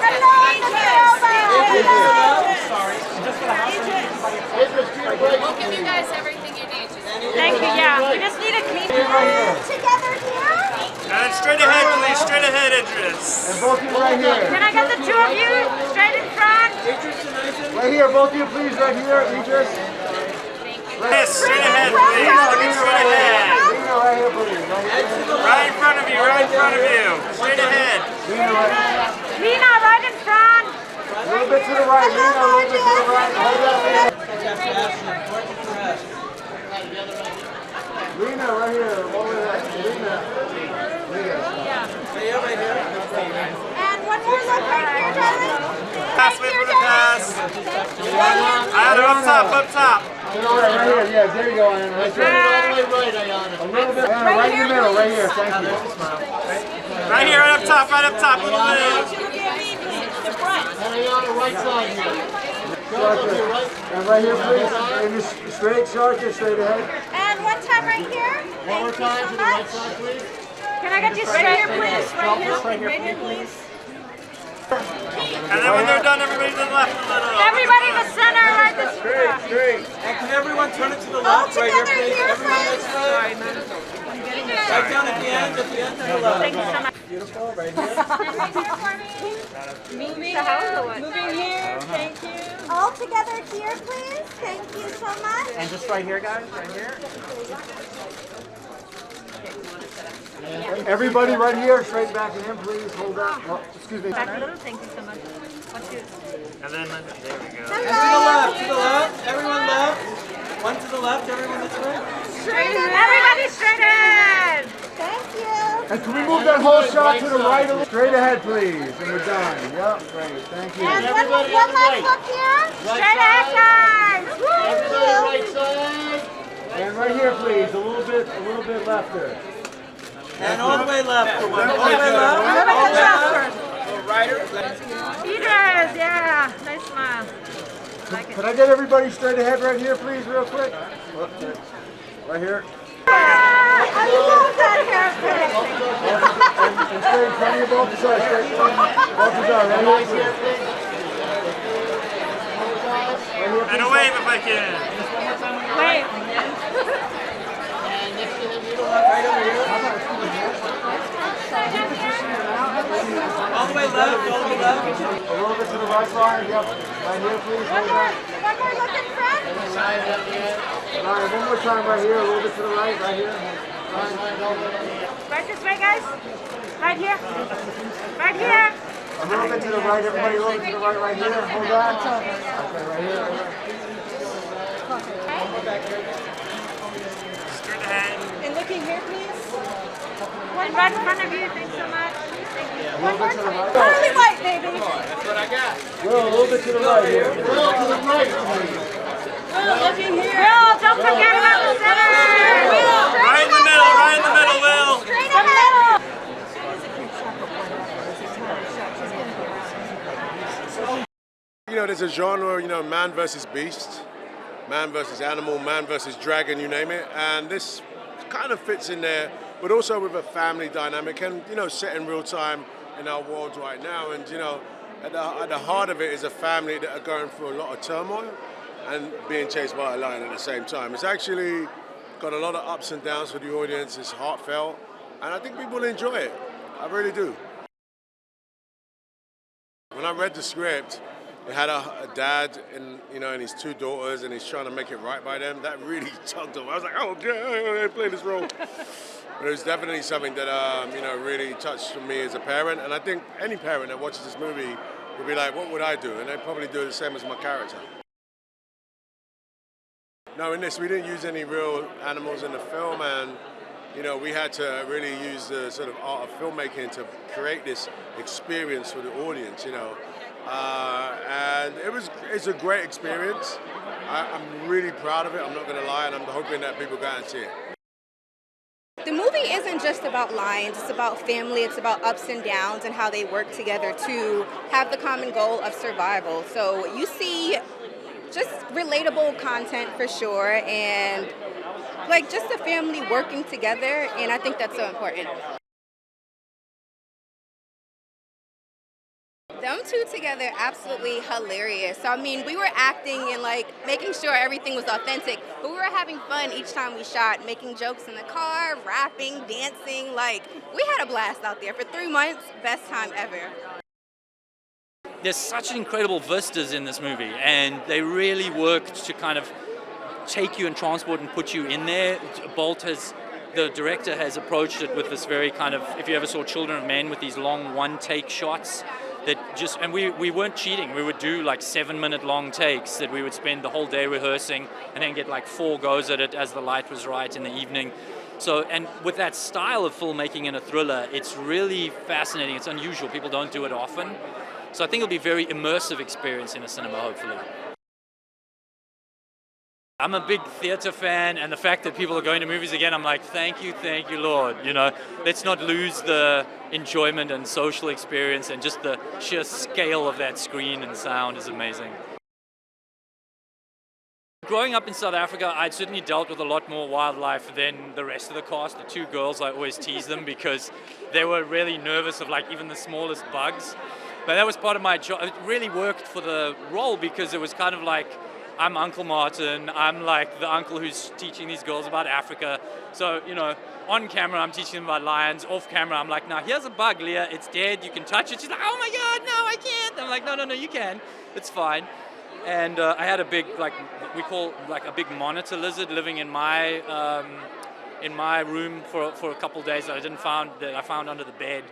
Hello, Mr. Elba. We'll give you guys everything you need. Thank you, yeah. We just need a clean together here. And straight ahead, please. Straight ahead, Idris. And both of you right here. Can I get the two of you straight in front? Right here, both of you please, right here, Idris. Yes, straight ahead, please. Looking straight ahead. Lena, right here, please. Right in front of you, right in front of you. Straight ahead. Lena, right in front. A little bit to the right, Lena, a little bit to the right. Hold that, Lena. Lena, right here, over there. Lena. And one more look right here, darling. Pass, wait for the pass. Iyana, up top, up top. Right here, yeah, there you go, Iyana. Right there. Right, Iyana. A little bit, Iyana, right in the middle, right here, thank you. Right here, right up top, a little bit. And Iyana, right side here. And right here, please. And just straight, Sharlto, straight ahead. And one time right here. One more time to the right side, please. Can I get you straight here, please? Right here, please. And then when they're done, everybody to the left a little. Everybody in the center, right this Straight. And can everyone turn it to the all left? Right here, together please. here, Everyone please. this way. Right down at the end to the left. Thank you so much. Beautiful, right here. Moving here, thank you. All together here, please. Thank you so much. And just right here, guys, right here. Everybody right here, straight back in, please. Hold that. Oh, excuse me. Back a little, thank you so much. And then, there we go. And to the left. Everyone left. One to the left, everyone this way. Everybody straight ahead. Thank you. And can we move that whole shot to the right a little? Straight ahead, please. And we're done. Yep, great. Thank you. And one last look here. Straight ahead, guys. Thank you. And right here, please. A little bit left there. And all the way left. All the way left. Idris, yeah. Nice smile. Can I get everybody straight ahead right here, please, real quick? Right here. I love that haircut. And straight in front of you, Baltasar. Baltasar, right here. And a wave if I can. Wait. Right over here. All the way left, all the way left. A little bit to the right side, yep. Right here, please. One more look in front. All right, one more time right here, a little bit to the right, right here. Right this way, guys. Right here. Right here. A little bit to the right, everybody, a little bit to the right, right here. Hold that. Okay, right here. Straight ahead. And looking here, please. One right in front of you. Thanks so much. Thank you. One more time. Early white, baby. That's what I got. Will, a little bit to the right here. Will, to the right, please. Will, looking here. Will, don't forget about the center. Will, Right in the middle, right in the middle, Will. straight ahead. You know, there's a genre, you know, man versus beast, man versus animal, man versus dragon, you name it. And this kind of fits in there, but also with a family dynamic and, you know, set in real time in our world right now. And, you know, at the heart of it is a family that are going through a lot of turmoil and being chased by a lion at the same time. It's actually got a lot of ups and downs for the audience. It's heartfelt, and I think people will enjoy it. I really do. When I read the script, it had a dad and, you know, and his two daughters, and he's trying to make it right by them. That really tugged on. I was like, oh, yeah, I play this role. But it was definitely something that, you know, really touched me as a parent. And I think any parent that watches this movie would be like, what would I do? And they'd probably do the same as my character. No, in this, we didn't use any real animals in the film, and, you know, we had to really use the sort of art of filmmaking to create this experience for the audience, you know. And it's a great experience. I'm really proud of it, I'm not going to lie, and I'm hoping that people go out and see it. The movie isn't just about lions, it's about family, it's about ups and downs and how they work together to have the common goal of survival. So you see just relatable content for sure, and like just a family working together, and I think that's so important. Them two together, absolutely hilarious. So, I mean, we were acting and like making sure everything was authentic, but we were having fun each time we shot, making jokes in the car, rapping, dancing. Like, we had a blast out there for 3 months. Best time ever. There's such incredible vistas in this movie, and they really worked to kind of take you and transport and put you in there. The director has approached it with this very kind of, if you ever saw Children of Men, with these long one-take shots that just, and we weren't cheating. We would do like 7-minute long takes that we would spend the whole day rehearsing and then get like 4 goes at it as the light was right in the evening. So, and with that style of filmmaking in a thriller, it's really fascinating. It's unusual. People don't do it often. So I think it'll be a very immersive experience in a cinema, hopefully. I'm a big theater fan, and the fact that people are going to movies again, I'm like, thank you, Lord. You know, let's not lose the enjoyment and social experience, and just the sheer scale of that screen and sound is amazing. Growing up in South Africa, I'd certainly dealt with a lot more wildlife than the rest of the cast. The 2 girls, I always tease them because they were really nervous of like even the smallest bugs. But that was part of my job. It really worked for the role because it was kind of like, I'm Uncle Martin, I'm like the uncle who's teaching these girls about Africa. So, you know, on camera I'm teaching them about lions, off camera I'm like, now here's a bug, Leah, it's dead, you can touch it. She's like, oh my God, no, I can't. I'm like, no, you can, it's fine. And I had a big, like, we call like a big monitor lizard living in my room for a couple of days that I found under the bed.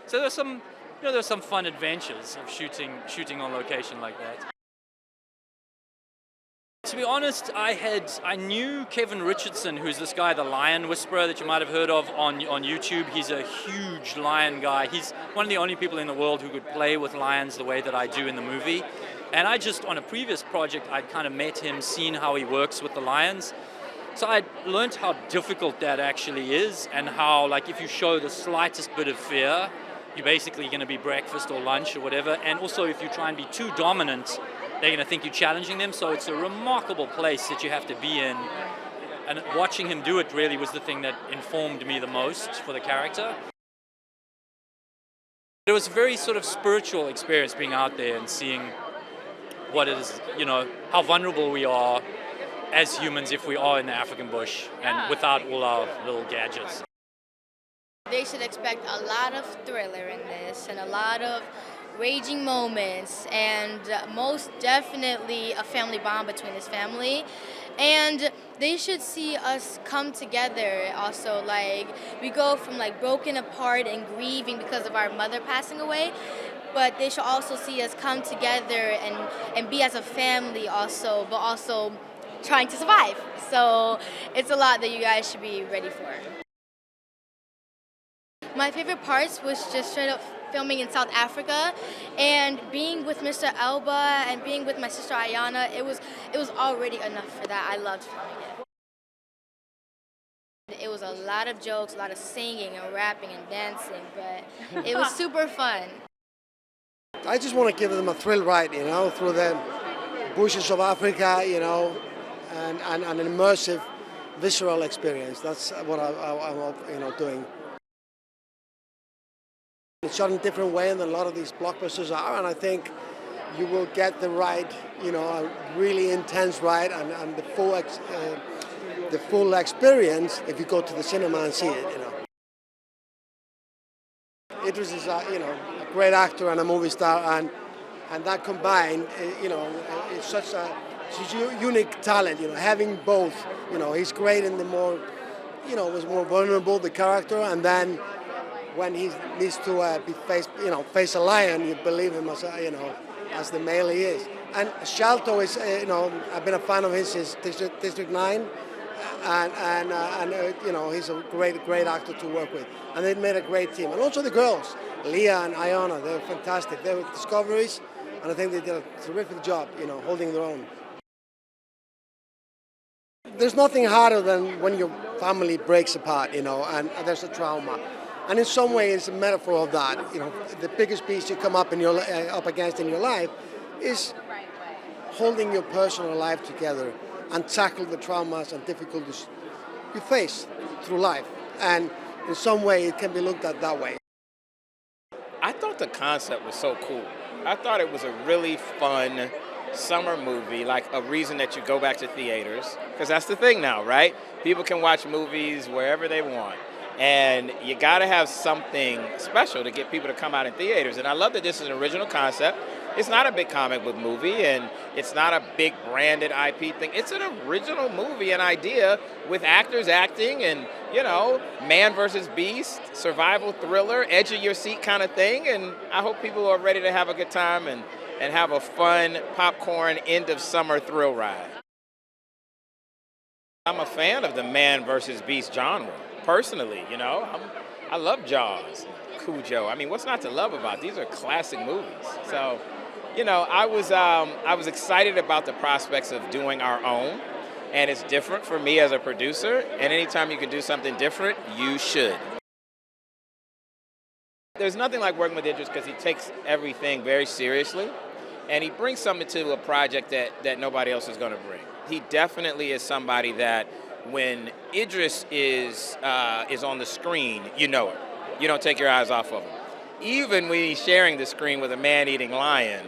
So there's some, you know, there's some fun adventures of shooting on location like that. To be honest, I knew Kevin Richardson, who's this guy, the Lion Whisperer, that you might have heard of on YouTube. He's a huge lion guy. He's one of the only people in the world who could play with lions the way that I do in the movie. And I just, on a previous project, I'd kind of met him, seen how he works with the lions. So I learned how difficult that actually is, and how, like, if you show the slightest bit of fear, you're basically going to be breakfast or lunch or whatever. And also, if you try and be too dominant, they're going to think you're challenging them. So it's a remarkable place that you have to be in. And watching him do it really was the thing that informed me the most for the character. It was a very sort of spiritual experience being out there and seeing what it is, you know, how vulnerable we are as humans if we are in the African bush and without all our little gadgets. They should expect a lot of thriller in this and a lot of raging moments, and most definitely a family bond between this family. And they should see us come together also. Like, we go from like broken apart and grieving because of our mother passing away, but they should also see us come together and be as a family also, but also trying to survive. So it's a lot that you guys should be ready for. My favorite parts was just straight up filming in South Africa and being with Mr. Elba and being with my sister Iyana. It was already enough for that. I loved filming it. It was a lot of jokes, a lot of singing and rapping and dancing, but it was super fun. I just want to give them a thrill ride, you know, through the bushes of Africa, you know, and an immersive visceral experience. That's what I'm doing. It's shot in a different way than a lot of these blockbusters are, and I think you will get the right, you know, a really intense ride and the full experience if you go to the cinema and see it, you know. Idris is a great actor and a movie star, and that combined, you know, it's such a unique talent, you know, having both. You know, he's great in the more, you know, was more vulnerable, the character, and then when he needs to face a lion, you believe him as as the male he is. And Sharlto is, I've been a fan of his since District 9, and he's a great actor to work with. And they made a great team. And also the girls, Leah and Iyana, they're fantastic. They were discoveries, and I think they did a terrific job, you know, holding their own. There's nothing harder than when your family breaks apart, you know, and there's a trauma. And in some way, it's a metaphor of that. You know, the biggest piece you come up against in your life is holding your personal life together and tackle the traumas and difficulties you face through life. And in some way, it can be looked at that way. I thought the concept was so cool. I thought it was a really fun summer movie, like a reason that you go back to theaters, because that's the thing now, right? People can watch movies wherever they want. And you got to have something special to get people to come out in theaters. And I love that this is an original concept. It's not a big comic book movie, and it's not a big branded IP thing. It's an original movie, an idea with actors acting and, you know, man versus beast, survival thriller, edge of your seat kind of thing. And I hope people are ready to have a good time and have a fun popcorn end of summer thrill ride. I'm a fan of the man versus beast genre, personally, you know. I love Jaws, Cujo. I mean, what's not to love about? These are classic movies. So, you know, I was excited about the prospects of doing our own, and it's different for me as a producer, and anytime you can do something different, you should. There's nothing like working with Idris because he takes everything very seriously, and he brings something to a project that nobody else is going to bring. He definitely is somebody that when Idris is on the screen, you know it. You don't take your eyes off of him. Even when he's sharing the screen with a man-eating lion,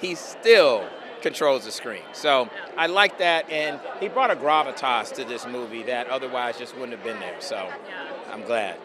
he still controls the screen. So I like that, and he brought a gravitas to this movie that otherwise just wouldn't have been there. So I'm glad.